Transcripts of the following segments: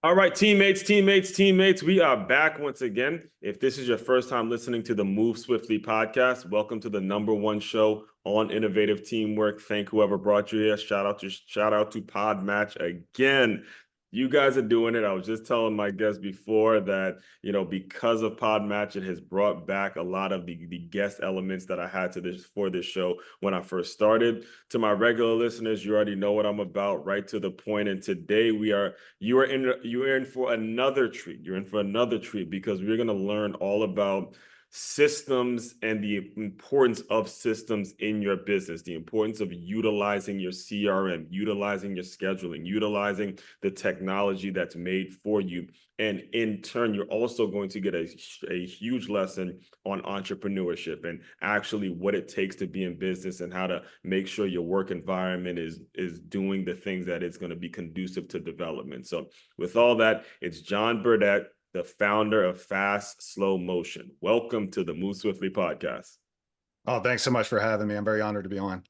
All right, teammates, we are back once again. If this is your first time listening to the Move Swiftly podcast, welcome to the #1 show on innovative teamwork. Thank whoever brought you here. Shout out to Pod Match again. You guys are doing it. I was just telling my guests before that, because of Pod Match, it has brought back a lot of the guest elements that I had for this show when I first started. To my regular listeners, you already know what I'm about, right to the point. And today you are in for another treat. You're in for another treat because we're going to learn all about systems and the importance of systems in your business, the importance of utilizing your CRM, utilizing your scheduling, utilizing the technology that's made for you. And in turn, you're also going to get a huge lesson on entrepreneurship and actually what it takes to be in business and how to make sure your work environment is doing the things that it's going to be conducive to development. So with all that, it's John Burdett, the founder of Fast Slow Motion. Welcome to the Move Swiftly podcast. Oh, thanks so much for having me. I'm very honored to be on.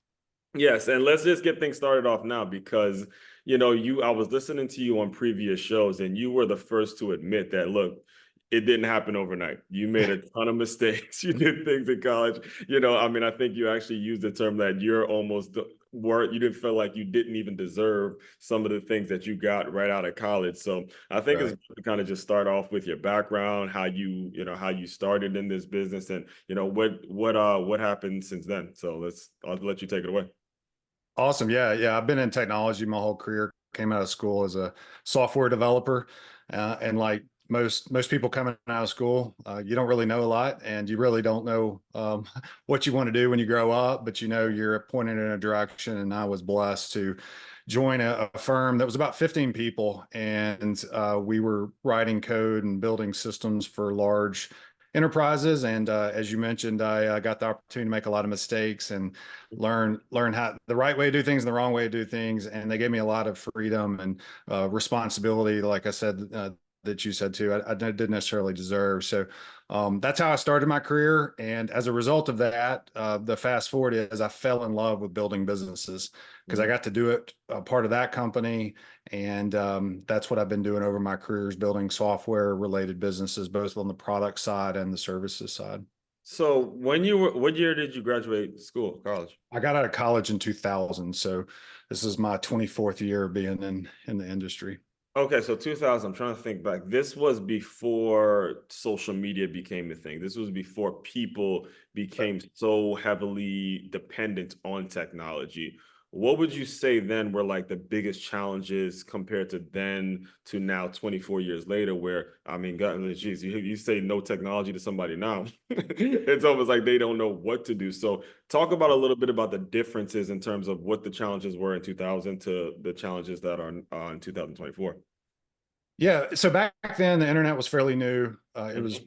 Yes, and let's just get things started off now because, I was listening to you on previous shows and you were the first to admit that, look, it didn't happen overnight. You made a ton of mistakes. You did things in college. I think you actually used the term that you didn't feel like you didn't even deserve some of the things that you got right out of college. So I think It's good to kind of just start off with your background, how you started in this business and, what happened since then. So I'll let you take it away. Awesome. Yeah. I've been in technology my whole career. Came out of school as a software developer, and like most people coming out of school, you don't really know a lot, and you really don't know what you want to do when you grow up. But you're pointed in a direction. And I was blessed to join a firm that was about 15 people, and we were writing code and building systems for large enterprises. And as you mentioned, I got the opportunity to make a lot of mistakes and learn how the right way to do things and the wrong way to do things. And they gave me a lot of freedom and responsibility, like I said, that you said too, I didn't necessarily deserve. So that's how I started my career. And as a result of that, the fast forward is I fell in love with building businesses because I got to do it part of that company. And that's what I've been doing over my career, is building software related businesses, both on the product side and the services side. So what year did you graduate college? I got out of college in 2000. So this is my 24th year being in the industry. Okay, so 2000, I'm trying to think back. This was before social media became a thing. This was before people became so heavily dependent on technology. What would you say then were like the biggest challenges compared to then to now, 24 years later, where, I mean, God, geez, you say no technology to somebody now, it's almost like they don't know what to do. So talk about a little bit about the differences in terms of what the challenges were in 2000 to the challenges that are in 2024. Yeah. So back then, the internet was fairly new. It was,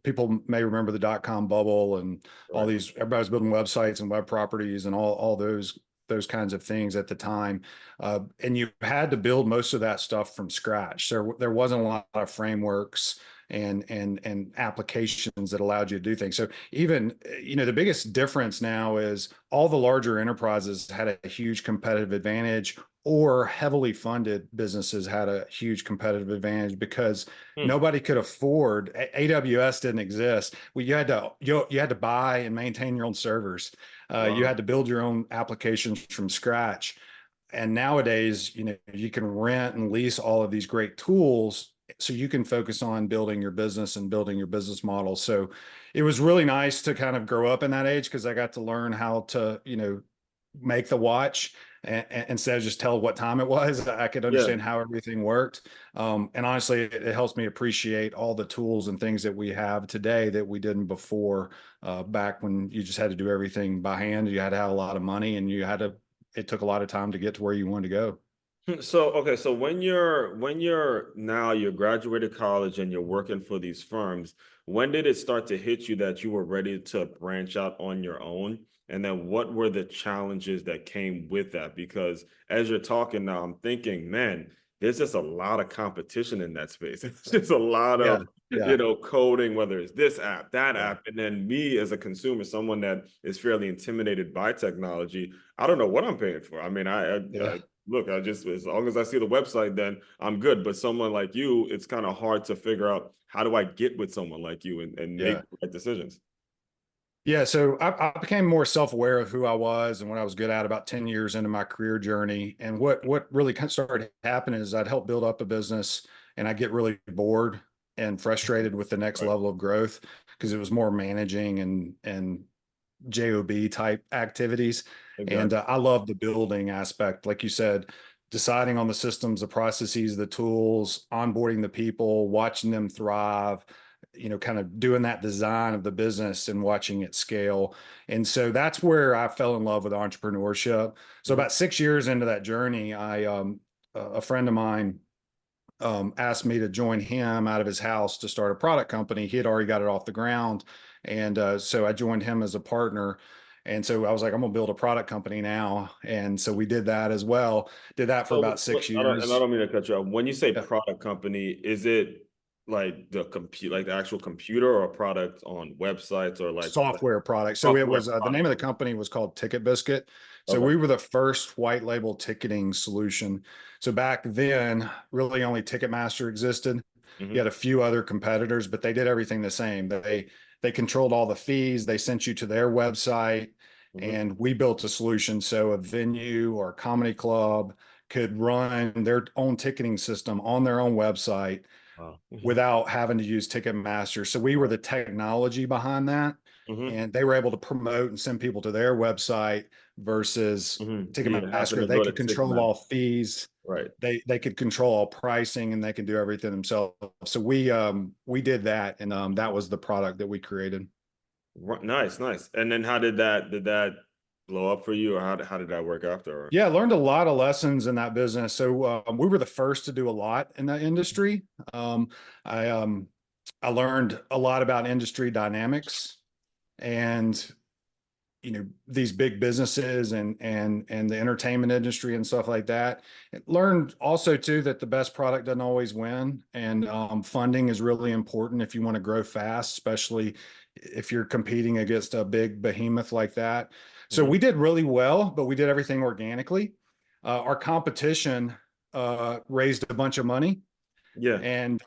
people may remember the dot-com bubble and all these, everybody was building websites and web properties and all those kinds of things at the time. And you had to build most of that stuff from scratch. So there wasn't a lot of frameworks and applications that allowed you to do things. So even, the biggest difference now is all the larger enterprises had a huge competitive advantage, or heavily funded businesses had a huge competitive advantage because nobody could afford. AWS didn't exist. Well, you had to buy and maintain your own servers. You had to build your own applications from scratch. And nowadays, you can rent and lease all of these great tools so you can focus on building your business and building your business model. So it was really nice to kind of grow up in that age because I got to learn how to, make the watch and instead of just tell what time it was. I could understand how everything worked. And honestly, it helps me appreciate all the tools and things that we have today that we didn't before, back when you just had to do everything by hand. You had to have a lot of money and it took a lot of time to get to where you wanted to go. So, okay, so you're graduated college and you're working for these firms, when did it start to hit you that you were ready to branch out on your own? And then what were the challenges that came with that? Because as you're talking now, I'm thinking, man, there's just a lot of competition in that space. It's just a lot of, coding, whether it's this app, that app. And then me as a consumer, someone that is fairly intimidated by technology, I don't know what I'm paying for. I mean, look, I just, as long as I see the website, then I'm good. But someone like you, it's kind of hard to figure out, how do I get with someone like you and make Yeah. the right decisions? Yeah, so I became more self-aware of who I was and what I was good at about 10 years into my career journey. And what really kind of started happening is I'd help build up a business and I get really bored and frustrated with the next Right. level of growth because it was more managing and job type activities. And Exactly. I love the building aspect, like you said, deciding on the systems, the processes, the tools, onboarding the people, watching them thrive, kind of doing that design of the business and watching it scale. And so that's where I fell in love with entrepreneurship. So Mhm. about 6 years into that journey, a friend of mine asked me to join him out of his house to start a product company. He had already got it off the ground. And so I joined him as a partner. And so I was like, I'm going to build a product company now. And so we did that as well. Did that for about six I years. don't mean to cut you off. When you say Yeah. product company, is it like like the actual computer, or a product on websites, or like Software product. So it software was the name product? of the company was called Ticket Biscuit. So Okay. we were the first white label ticketing solution. So back then, really only Ticketmaster existed. You Hmm. had a few other competitors, but they did everything the same. They controlled all the fees. They sent you to their website, Hmm. and we built a solution so a venue or a comedy club could run their own ticketing system on their own website Wow. without having to use Ticketmaster. So we were the technology behind that, Hmm. and they were able to promote and send people to their website versus Hmm. Yeah, happen to Ticketmaster. They go to could control Ticketmaster. all fees. Right. They could control all pricing and they can do everything themselves. So we did that, and that was the product that we created. Nice, nice. And then how did that blow up for you, or how did that work after? Or? Yeah, I learned a lot of lessons in that business. So we were the first to do a lot in that industry. Um, I um, I learned a lot about industry dynamics and these big businesses and the entertainment industry and stuff like that. Learned also too that the best product doesn't always win, and funding is really important if you want to grow fast, especially if you're competing against a big behemoth like that. So Mhm. we did really well, but we did everything organically. Our competition raised a bunch of money, Yeah. and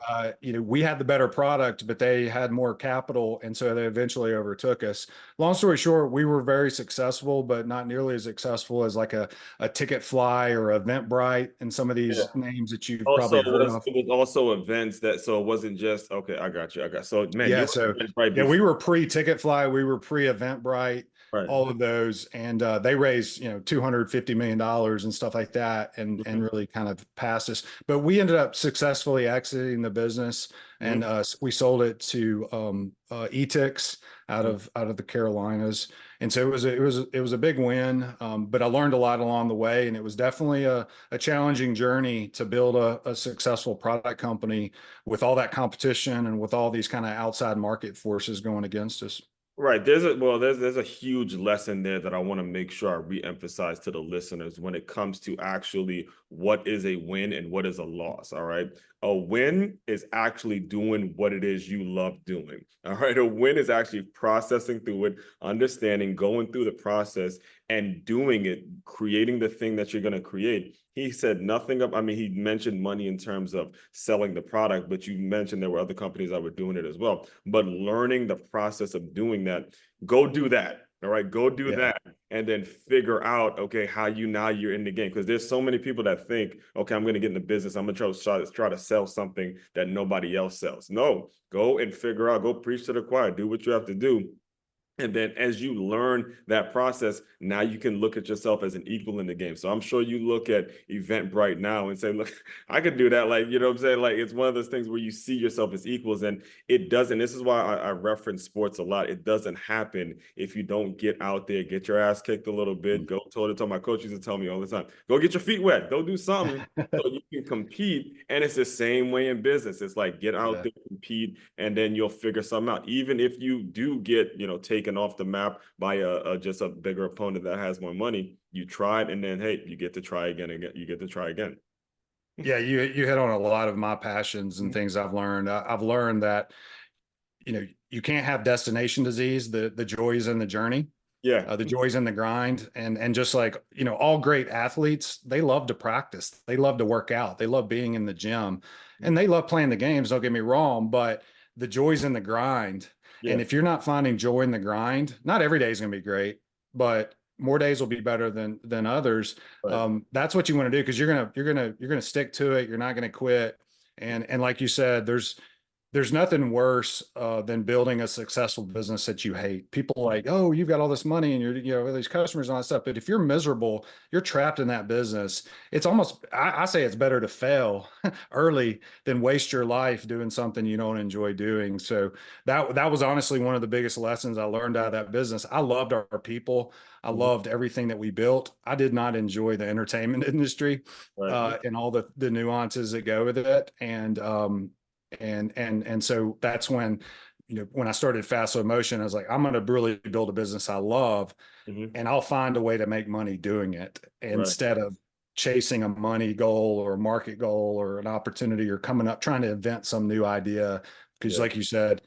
we had the better product, but they had more capital, and so they eventually overtook us. Long story short, we were very successful, but not nearly as successful as like a Ticket Fly or Eventbrite and some of Yeah. these names that you've Also, probably heard of. it was also events that, so it wasn't just, okay, I got you. So man, you Yeah, were so right yeah, we before. were pre-Ticketfly, we were pre-Eventbrite, Right. all of those, and they raised $250 million and stuff like that, and Mhm. really kind of passed us. But we ended up successfully exiting the business, and Mhm. we sold it to Etix Mhm. out of the Carolinas, and so it was a big win. But I learned a lot along the way, and it was definitely a challenging journey to build a successful product company with all that competition and with all these kind of outside market forces going against us. Right. There's a huge lesson there that I want to make sure I re-emphasize to the listeners when it comes to actually what is a win and what is a loss. All right. A win is actually doing what it is you love doing. All right. A win is actually processing through it, understanding, going through the process and doing it, creating the thing that you're going to create. He said nothing of, I mean, he mentioned money in terms of selling the product, but you mentioned there were other companies that were doing it as well. But learning the process of doing that, go do that. All right, go do Yeah. that, and then figure out, okay, how you're in the game. Because there's so many people that think, okay, I'm going to get in the business. I'm going to try to sell something that nobody else sells. No, go and figure out. Go preach to the choir. Do what you have to do, and then as you learn that process, now you can look at yourself as an equal in the game. So I'm sure you look at Eventbrite now and say, look, I could do that. Like, you know what I'm saying? Like, it's one of those things where you see yourself as equals. And it doesn't, this is why I reference sports a lot. It doesn't happen if you don't get out there, get your ass kicked a little bit, go toe to toe. My coach used to tell me all the time, go get your feet wet, go do something so you can compete. And it's the same way in business. It's like, get out Yeah. there, compete, and then you'll figure something out. Even if you do get, taken off the map by a just a bigger opponent that has more money, you tried, and then hey, you get to try again and again. You get to try again. Yeah, you hit on a lot of my passions and things I've learned. I've learned that you can't have destination disease. The joy is in the journey. Yeah. The joys in the grind, and just like, all great athletes, they love to practice, they love to work out, they love being in the gym, and they love playing the games, don't get me wrong, but the joys in the grind. Yeah. And if you're not finding joy in the grind, not every day is going to be great, but more days will be better than others. Right. That's what you want to do, because you're gonna stick to it, you're not going to quit. And like you said, there's nothing worse than building a successful business that you hate. People like, oh, you've got all this money and these customers and all that stuff. But if you're miserable, you're trapped in that business. It's almost, I say it's better to fail early than waste your life doing something you don't enjoy doing. So that was honestly one of the biggest lessons I learned out of that business. I loved our people. I Mhm. loved everything that we built. I did not enjoy the entertainment industry Right. and all the nuances that go with it. And so that's when, when I started Fast Slow Motion, I was like, I'm going to really build a business I love, Mhm. and I'll find a way to make money doing it Right. instead of chasing a money goal or a market goal or an opportunity or coming up trying to invent some new idea. Because Yeah. like you said,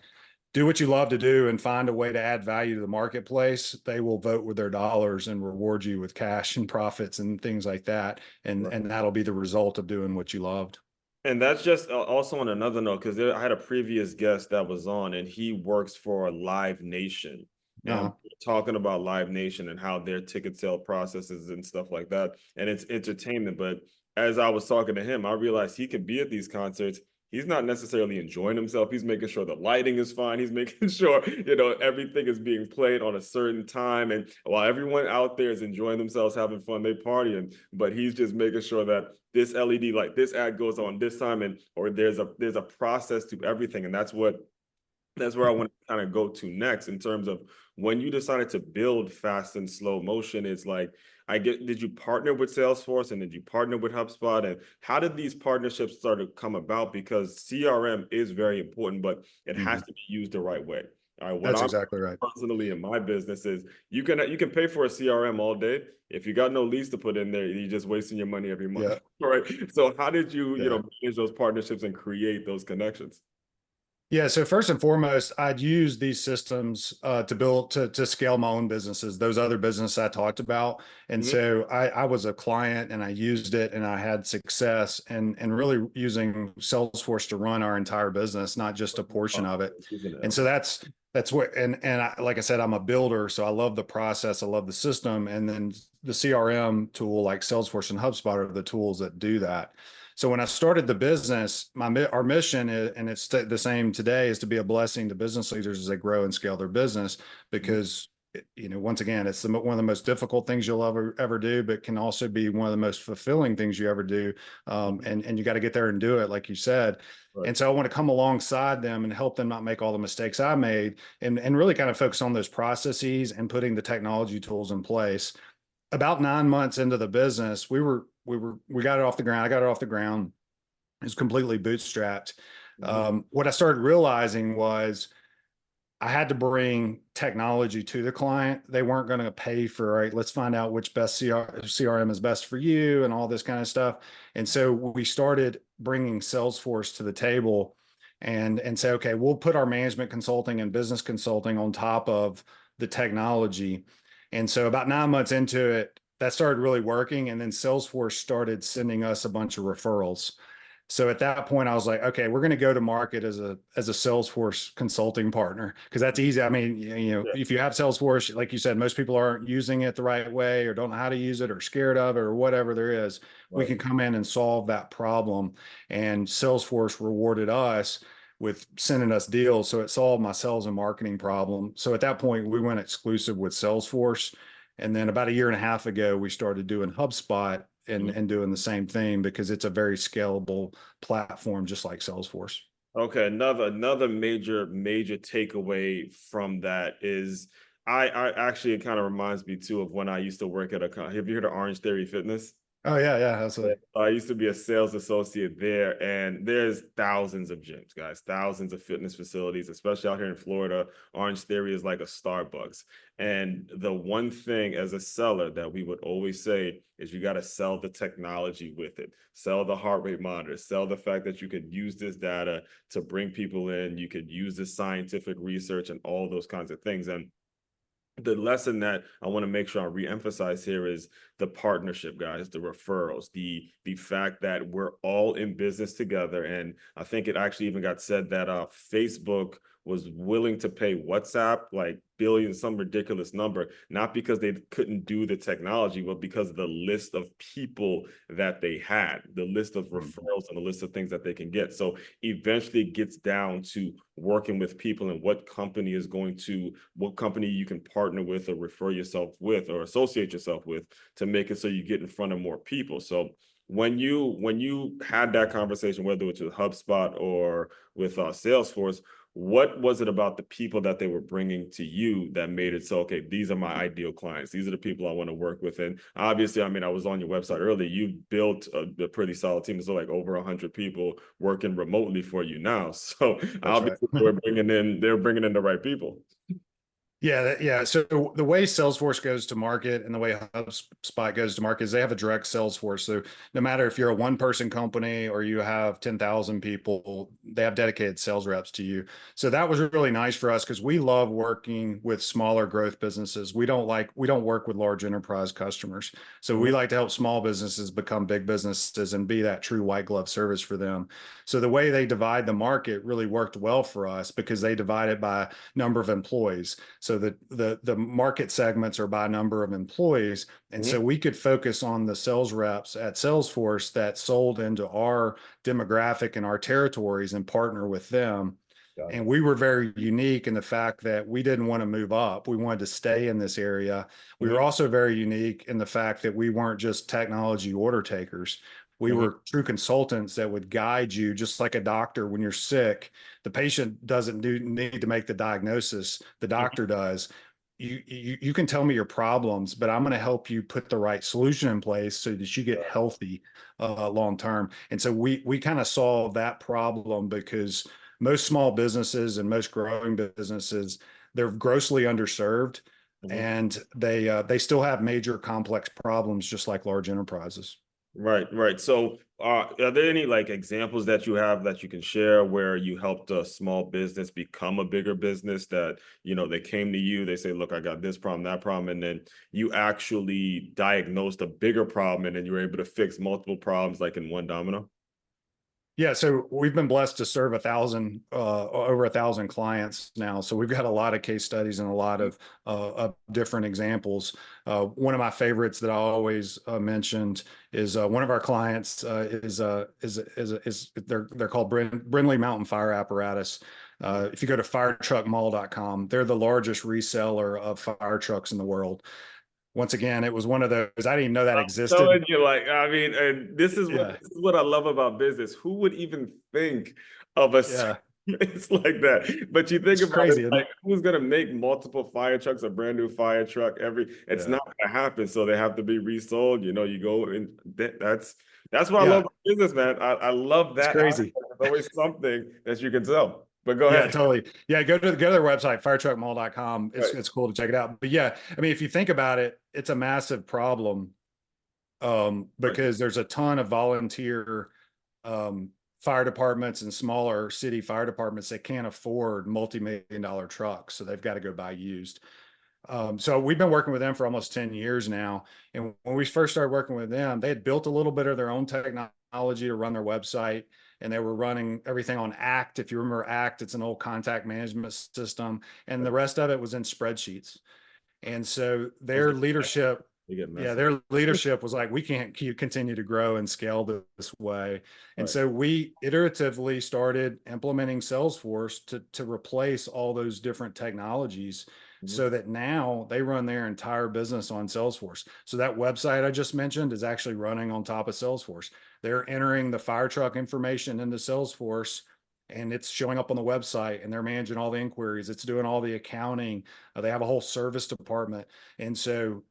do what you love to do and find a way to add value to the marketplace. They will vote with their dollars and reward you with cash and profits and things like that. And Right. and that'll be the result of doing what you loved. And that's just also on another note, because I had a previous guest that was on, and he works for Live Nation. And Uh, we're talking about Live Nation and how their ticket sale processes and stuff like that. And it's entertainment. But as I was talking to him, I realized he could be at these concerts. He's not necessarily enjoying himself. He's making sure the lighting is fine. He's making sure, everything is being played on a certain time. And while everyone out there is enjoying themselves, having fun, they partying, but he's just making sure that this LED like this ad goes on this time, and or there's a process to everything. And that's where I want to kind of go to next in terms of when you decided to build Fast and Slow Motion. It's like, did you partner with Salesforce and did you partner with HubSpot, and how did these partnerships start to come about? Because CRM is very important, but it has mhm. to be used the right way. All right, what That's I'm exactly right. personally in my business is you can pay for a CRM all day. If you got no leads to put in there, you're just wasting your money every month. Yeah. All right. So how did you, Yeah. manage those partnerships and create those connections? Yeah. So first and foremost, I'd use these systems to build to scale my own businesses, those other businesses I talked about. And Mhm. so I was a client and I used it and I had success and really using Salesforce to run our entire business, not just a portion of it. Isn't it? And so Okay. that's what and like I said, I'm a builder, so I love the process, I love the system, and then the CRM tool like Salesforce and HubSpot are the tools that do that. So when I started the business, our mission is, and it's the same today, is to be a blessing to business leaders as they grow and scale their business. Mhm. Because once again, it's one of the most difficult things you'll ever do, but can also be one of the most fulfilling things you ever do. And you got to get there and do it, like you said. Right. And so I want to come alongside them and help them not make all the mistakes I made, and really kind of focus on those processes and putting the technology tools in place. About 9 months into the business, we got it off the ground. I got it off the ground. It was completely bootstrapped. Mhm. What I started realizing was I had to bring technology to the client. They weren't going to pay for, all right, let's find out which best CRM is best for you and all this kind of stuff. And so we started bringing Salesforce to the table and say, okay, we'll put our management consulting and business consulting on top of the technology. And so about 9 months into it, that started really working. And then Salesforce started sending us a bunch of referrals. So at that point, I was like, okay, we're going to go to market as a Salesforce consulting partner, because that's easy. I mean, Yeah. if you have Salesforce, like you said, most people aren't using it the right way or don't know how to use it or scared of it or whatever there is. We Right. can come in and solve that problem. And Salesforce rewarded us with sending us deals. So it solved my sales and marketing problem. So at that point, we went exclusive with Salesforce. And then about a year and a half ago, we started doing HubSpot Mhm. and doing the same thing because it's a very scalable platform, just like Salesforce. Okay, another major takeaway from that is I actually, it kind of reminds me too of when I used to work at have you heard of Orange Theory Fitness? Oh yeah, yeah, Yeah. absolutely. I used to be a sales associate there, and there's thousands of gyms, guys, thousands of fitness facilities, especially out here in Florida. Orange Theory is like a Starbucks. And the one thing as a seller that we would always say is you got to sell the technology with it, sell the heart rate monitor, sell the fact that you could use this data to bring people in, you could use this scientific research and all those kinds of things. And the lesson that I want to make sure I reemphasize here is the partnership, guys, the referrals, the fact that we're all in business together. And I think it actually even got said that Facebook was willing to pay WhatsApp like billions, some ridiculous number, not because they couldn't do the technology, but because of the list of people that they had, the list of referrals and the list of things that they can get. So eventually it gets down to working with people and what company you can partner with or refer yourself with or associate yourself with to make it so you get in front of more people. So when you had that conversation, whether it's with HubSpot or with Salesforce, what was it about the people that they were bringing to you that made it so, okay, these are my ideal clients, these are the people I want to work with? And obviously, I mean, I was on your website earlier, you built a pretty solid team. So like over 100 people working remotely for you now. So That's right. obviously they're bringing in the right people. Yeah. So the way Salesforce goes to market and the way HubSpot goes to market is they have a direct sales force. So no matter if you're a one-person company or you have 10,000 people, they have dedicated sales reps to you. So that was really nice for us because we love working with smaller growth businesses. We don't work with large enterprise customers. So we like to help small businesses become big businesses and be that true white glove service for them. So the way they divide the market really worked well for us because they divide it by number of employees. So the market segments are by number of employees. And so we could focus on the sales reps at Salesforce that sold into our demographic and our territories and partner with them. And we were very unique in the fact that we didn't want to move up. We wanted to stay in this area. We were also very unique in the fact that we weren't just technology order takers. We were true consultants that would guide you, just like a doctor when you're sick. The patient doesn't need to make the diagnosis, the doctor does. You can tell me your problems, but I'm going to help you put the right solution in place so that you get healthy long term. And so we kind of solved that problem because most small businesses and most growing businesses, they're grossly underserved, and they still have major complex problems just like large enterprises. Right. So, are there any like examples that you have that you can share where you helped a small business become a bigger business that, they came to you, they say, look, I got this problem, that problem, and then you actually diagnosed a bigger problem and then you were able to fix multiple problems like in one domino? Yeah, so we've been blessed to serve over 1,000 clients now. So we've got a lot of case studies and a lot of different examples. One of my favorites that I always mentioned is one of our clients they're called Brindley Mountain Fire Apparatus. If you go to firetruckmall.com, they're the largest reseller of fire trucks in the world. Once again, it was one of those, I didn't even know that existed. Telling you, like, I mean, and this is what Yeah, this is what I love about business. Who would even think of a yeah, it's like that? But you think it's about it, crazy, isn't like, it? who's gonna make multiple fire trucks, a brand new fire truck it's Yeah, not gonna happen. So they have to be resold. You go and that's what I love yeah, about business, man. I love it's that aspect. crazy. There's always something that you can sell. But go Yeah, ahead. totally. Yeah, go to their website, firetruckmall.com. Right. It's cool to check it out. But yeah, I mean, if you think about it, it's a massive problem Right. because there's a ton of volunteer um, fire departments and smaller city fire departments that can't afford multi-million-dollar trucks, so they've got to go buy used. So we've been working with them for almost 10 years now. And when we first started working with them, they had built a little bit of their own technology to run their website. And they were running everything on Act. If you remember Act, it's an old contact management system. And the rest of it was in spreadsheets. And so Those their leadership, get yeah, messy. their leadership was like, we can't continue to grow and scale this way. And Right. so we iteratively started implementing Salesforce to replace all those different technologies Mhm. so that now they run their entire business on Salesforce. So that website I just mentioned is actually running on top of Salesforce. They're entering the fire truck information into Salesforce and it's showing up on the website and they're managing all the inquiries. It's doing all the accounting. They have a whole service department. And so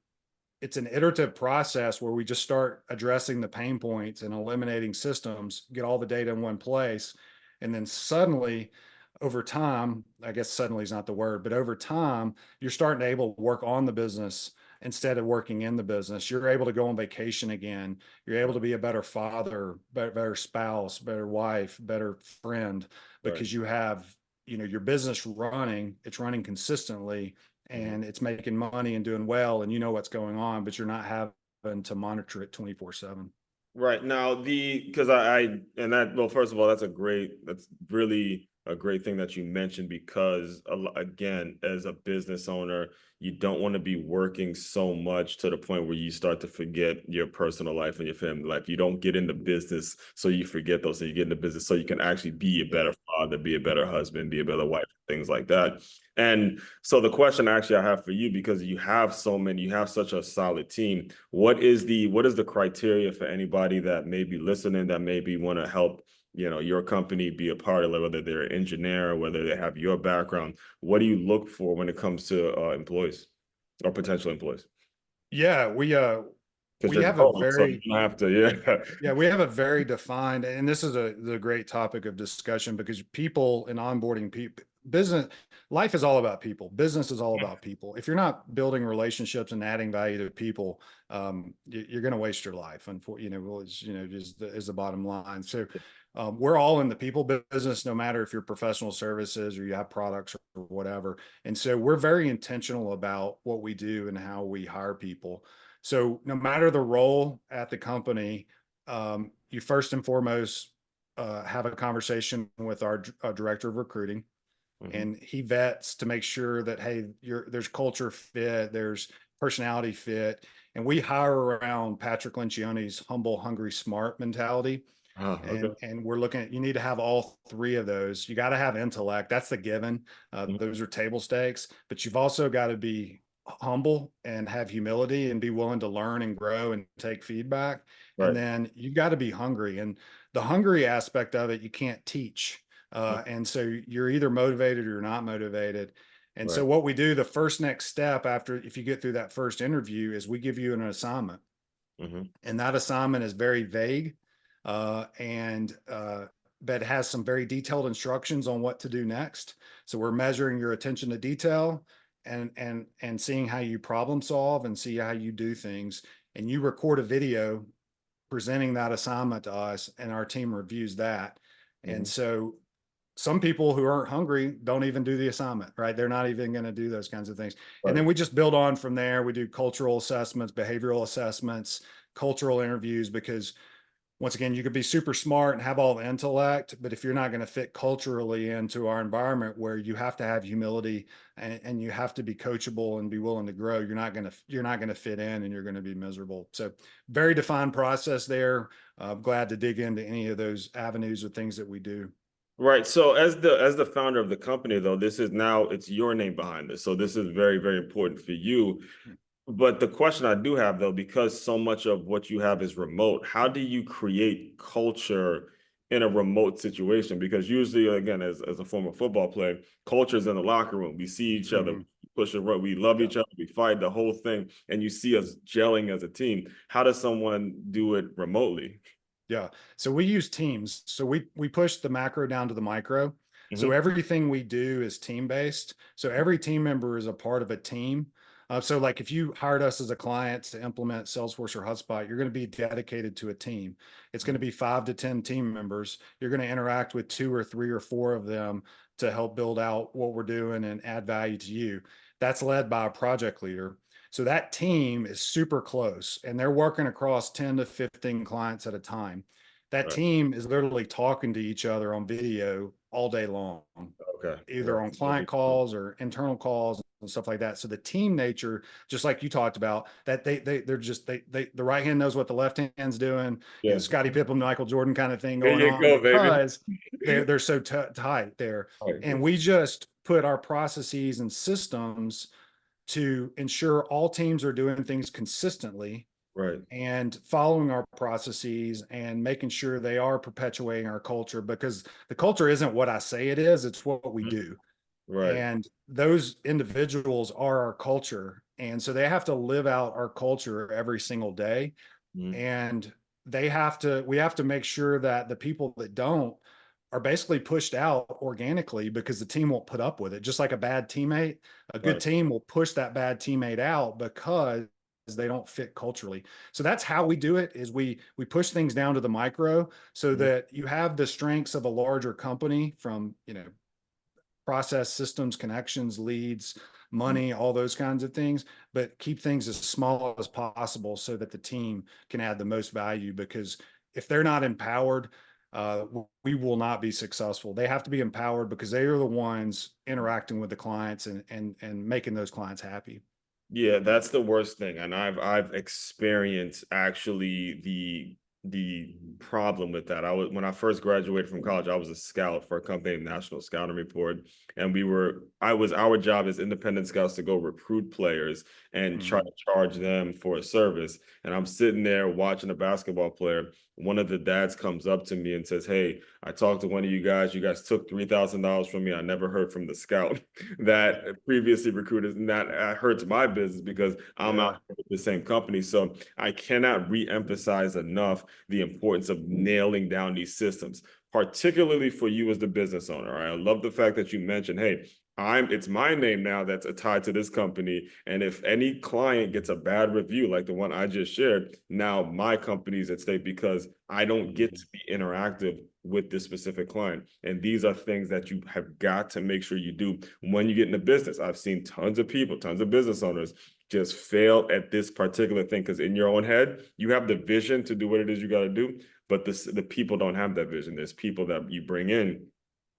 it's an iterative process where we just start addressing the pain points and eliminating systems, get all the data in one place. And then suddenly, over time, I guess suddenly is not the word, but over time, you're starting to able to work on the business instead of working in the business. You're able to go on vacation again. You're able to be a better father, better spouse, better wife, better friend, Right. because you have, your business running, it's running consistently and it's making money and doing well, and you know what's going on, but you're not having to monitor it 24/7. Right now, because I and that well, first of all, that's really a great thing that you mentioned because again, as a business owner, you don't want to be working so much to the point where you start to forget your personal life and your family life. You don't get into business so you forget those things. You get into business so you can actually be a better father, be a better husband, be a better wife, things like that. And so the question actually I have for you, because you have you have such a solid team. What is the criteria for anybody that may be listening that maybe want to help, your company be a part of it, whether they're an engineer, whether they have your background? What do you look for when it comes to employees or potential employees? Yeah, Because we you're have a growing, so you very don't have to, yeah. Yeah, we have a very defined, and this is the great topic of discussion because people in onboarding people, business, life is all about people. Business is all about people. If you're not building relationships and adding value to people, you're going to waste your life. And for, is the bottom line. So, we're all in the people business, no matter if you're professional services or you have products or whatever. And so we're very intentional about what we do and how we hire people. So no matter the role at the company, you first and foremost have a conversation with our director of recruiting, Mhm. and he vets to make sure that, hey, there's culture fit, there's personality fit, and we hire around Patrick Lencioni's humble, hungry, smart mentality. Ah, okay. And we're looking at, you need to have all three of those. You got to have intellect. That's the given. Mhm. Those are table stakes, but you've also got to be humble and have humility and be willing to learn and grow and take feedback. And Right. then you've got to be hungry. And the hungry aspect of it, you can't teach. And so you're either motivated or you're not motivated. And so Right. what we do, the first next step after, if you get through that first interview, is we give you an assignment. Hmm. And that assignment is very vague, but has some very detailed instructions on what to do next. So we're measuring your attention to detail and seeing how you problem solve and see how you do things. And you record a video presenting that assignment to us, and our team reviews that. And Hmm. so some people who aren't hungry don't even do the assignment, right? They're not even going to do those kinds of things. And Right. then we just build on from there. We do cultural assessments, behavioral assessments, cultural interviews, because once again, you could be super smart and have all the intellect, but if you're not going to fit culturally into our environment where you have to have humility and you have to be coachable and be willing to grow, you're not going to fit in, and you're going to be miserable. So very defined process there. I'm glad to dig into any of those avenues or things that we do. Right. So as the founder of the company, though, it's your name behind this. So this is very, very important for you. But the question I do have, though, because so much of what you have is remote, how do you create culture in a remote situation? Because usually, again, as a former football player, culture is in the locker room. We see each other, Mhm. push and run, we love Yeah. each other, we fight the whole thing, and you see us gelling as a team. How does someone do it remotely? Yeah. So we use teams. So we push the macro down to the micro. So Hmm. everything we do is team based. So every team member is a part of a team. So like if you hired us as a client to implement Salesforce or HubSpot, you're going to be dedicated to a team. It's going to be 5 to 10 team members. You're going to interact with 2 or 3 or 4 of them to help build out what we're doing and add value to you. That's led by a project leader. So that team is super close, and they're working across 10 to 15 clients at a time. That Right. team is literally talking to each other on video all day long, Okay. either Right. on client calls or internal calls and stuff like that. So the team nature, just like you talked about, that they're just the right hand knows what the left hand's doing, Yeah. Scottie Pippen, Michael Jordan kind of thing There going you on, go, baby. because they're so tight there. Right. And we just put our processes and systems to ensure all teams are doing things consistently Right. and following our processes and making sure they are perpetuating our culture, because the culture isn't what I say it is, it's what we Mhm. do. Right. And those individuals are our culture. And so they have to live out our culture every single day. Mhm. And we have to make sure that the people that don't are basically pushed out organically, because the team won't put up with it. Just like a bad teammate, a good Right. team will push that bad teammate out because they don't fit culturally. So that's how we do it, is we push things down to the micro so Mhm. that you have the strengths of a larger company from, process, systems, connections, leads, money, all those kinds of things, but keep things as small as possible so that the team can add the most value. Because if they're not empowered, we will not be successful. They have to be empowered because they are the ones interacting with the clients and making those clients happy. Yeah, that's the worst thing. And I've experienced actually the problem with that. I was when I first graduated from college, I was a scout for a company named National Scouting Report. And our job as independent scouts to go recruit players and try Mhm. to charge them for a service. And I'm sitting there watching a basketball player. One of the dads comes up to me and says, "Hey, I talked to one of you guys. You guys took $3,000 from me. I never heard from the scout that previously recruited, and that hurts my business because I'm out Yeah. with the same company." So I cannot re-emphasize enough the importance of nailing down these systems, particularly for you as the business owner. Right? I love the fact that you mentioned, hey, it's my name now that's tied to this company. And if any client gets a bad review, like the one I just shared, now my company's at stake because I don't get to be interactive with this specific client. And these are things that you have got to make sure you do when you get into business. I've seen tons of people, tons of business owners just fail at this particular thing because in your own head, you have the vision to do what it is you got to do, but the people don't have that vision. There's people that you bring in,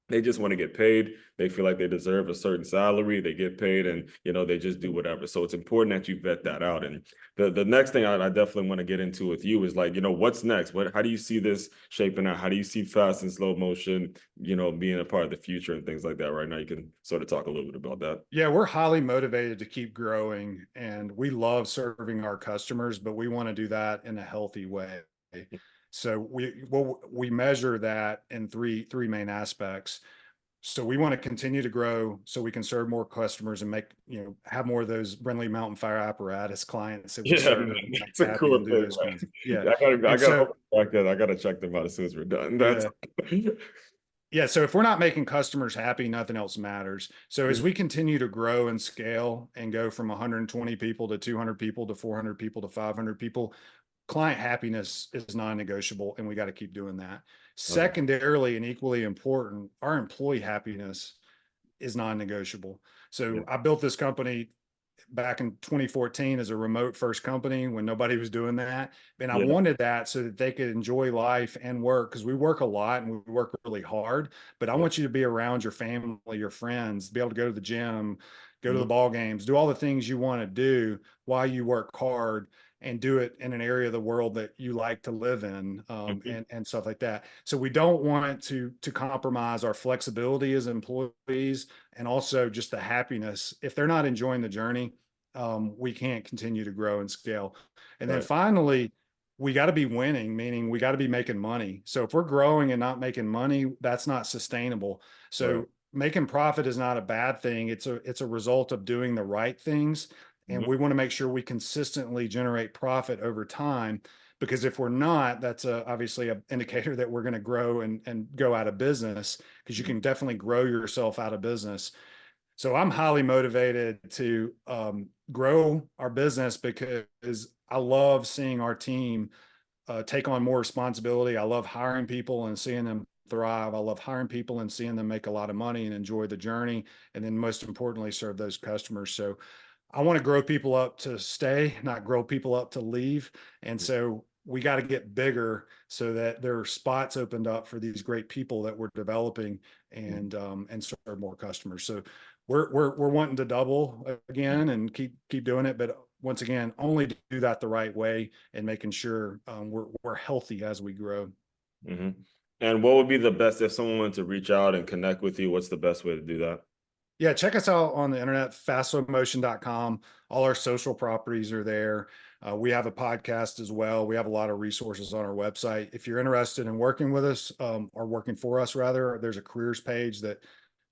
they just want to get paid. They feel like they deserve a certain salary. They get paid, and they just do whatever. So it's important that you vet that out. And the next thing I definitely want to get into with you is like, what's next? How do you see this shaping out? How do you see fast and slow motion, being a part of the future and things like that? Right now, you can sort of talk a little bit about that. Yeah, we're highly motivated to keep growing and we love serving our customers, but we want to do that in a healthy way. So we measure that in three main aspects. So we want to continue to grow so we can serve more customers and have more of those Brindley Mountain Fire apparatus clients that we Yeah, man, serve, make that's a happy cool and do thing, those man. kinds of, yeah. I And gotta so, open back that. I gotta check them out as soon as we're done. That's yeah. Yeah, so if we're not making customers happy, nothing else matters. So as we continue to grow and scale and go from 120 people to 200 people to 400 people to 500 people, client happiness is non-negotiable, and we got to keep doing that. okay. Secondarily, and equally important, our employee happiness is non-negotiable. Yeah. So I built this company back in 2014 as a remote first company when nobody was doing that. And I Yeah. wanted that so that they could enjoy life and work because we work a lot and we work really hard. But I Yeah. want you to be around your family, your friends, be able to go to the gym, go to the Mhm. ball games, do all the things you want to do while you work hard and do it in an area of the world that you like to live in, Mhm. and stuff like that. So we don't want to compromise our flexibility as employees and also just the happiness. If they're not enjoying the journey, we can't continue to grow and scale. And then Right. finally, we got to be winning, meaning we got to be making money. So if we're growing and not making money, that's not sustainable. Right. So making profit is not a bad thing. It's a result of doing the right things. And Mhm. we want to make sure we consistently generate profit over time. Because if we're not, that's obviously an indicator that we're going to grow and go out of business, because you Mhm. can definitely grow yourself out of business. So I'm highly motivated to grow our business because I love seeing our team take on more responsibility. I love hiring people and seeing them thrive. I love hiring people and seeing them make a lot of money and enjoy the journey. And then most importantly, serve those customers. So I want to grow people up to stay, not grow people up to leave. And so we got to get bigger so that there are spots opened up for these great people that we're developing and serve more customers. So we're wanting to double again and keep doing it, but once again, only do that the right way and making sure we're healthy as we grow. Mhm. And what would be the best if someone wanted to reach out and connect with you? What's the best way to do that? Yeah, check us out on the internet, fastslowmotion.com. All our social properties are there. We have a podcast as well. We have a lot of resources on our website. If you're interested in working with us, or working for us rather, there's a careers page that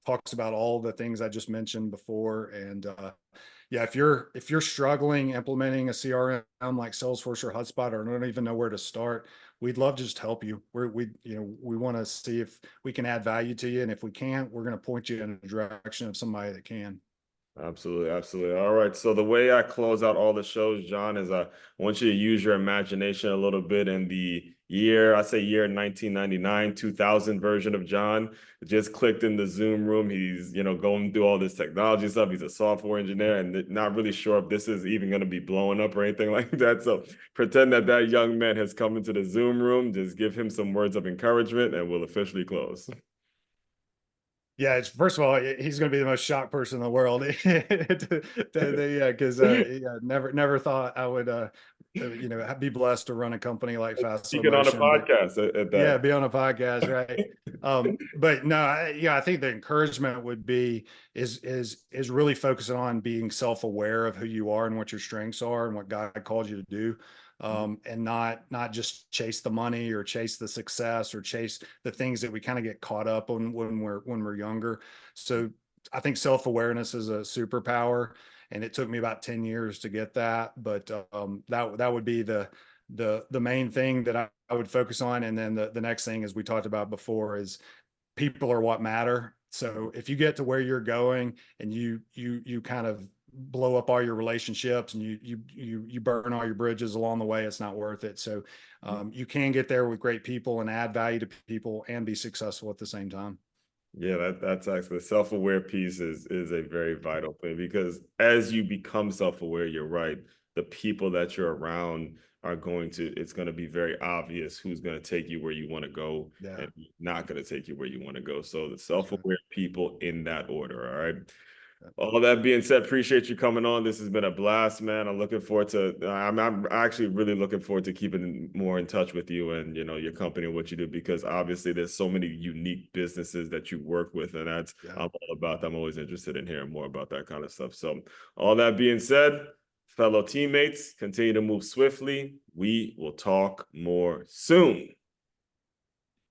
talks about all the things I just mentioned before. And yeah, if you're struggling implementing a CRM like Salesforce or HubSpot, or don't even know where to start, we'd love to just help you. We want to see if we can add value to you, and if we can't, we're going to point you in the direction of somebody that can. Absolutely, absolutely. All right. So the way I close out all the shows, John, is I want you to use your imagination a little bit in the I say year 1999, 2000 version of John. Just clicked in the Zoom room. He's, going through all this technology stuff. He's a software engineer and not really sure if this is even going to be blowing up or anything like that. So pretend that that young man has come into the Zoom room. Just give him some words of encouragement and we'll officially close. Yeah, it's first of all, he's going to be the most shocked person in the world. Because yeah, never thought I would, be blessed to run a company like Fast Slow Speaking on a Motion. But podcast at yeah, that. be on a podcast, right? But no, I think the encouragement would be is really focusing on being self-aware of who you are and what your strengths are and what God called you to do. And not just chase the money or chase the success or chase the things that we kind of get caught up on when we're younger. So I think self-awareness is a superpower, and it took me about 10 years to get that. But that would be the main thing that I would focus on. And then the next thing, as we talked about before, is people are what matter. So if you get to where you're going and you kind of blow up all your relationships and you burn all your bridges along the way, it's not worth it. So you can get there with great people and add value to people and be successful at the same time. Yeah, that's actually the self-aware piece is a very vital thing because as you become self-aware, you're right. The people that you're around it's going to be very obvious who's going to take you where you want to go Yeah, and not going to take you where you want to go. So the that's right. self-aware people in that order. All right. Yeah. All that being said, appreciate you coming on. This has been a blast, man. I'm looking forward to. I'm actually really looking forward to keeping more in touch with you and your company and what you do because obviously there's so many unique businesses that you work with, and that's Yeah. I'm all about. I'm always interested in hearing more about that kind of stuff. So, all that being said, fellow teammates, continue to move swiftly. We will talk more soon.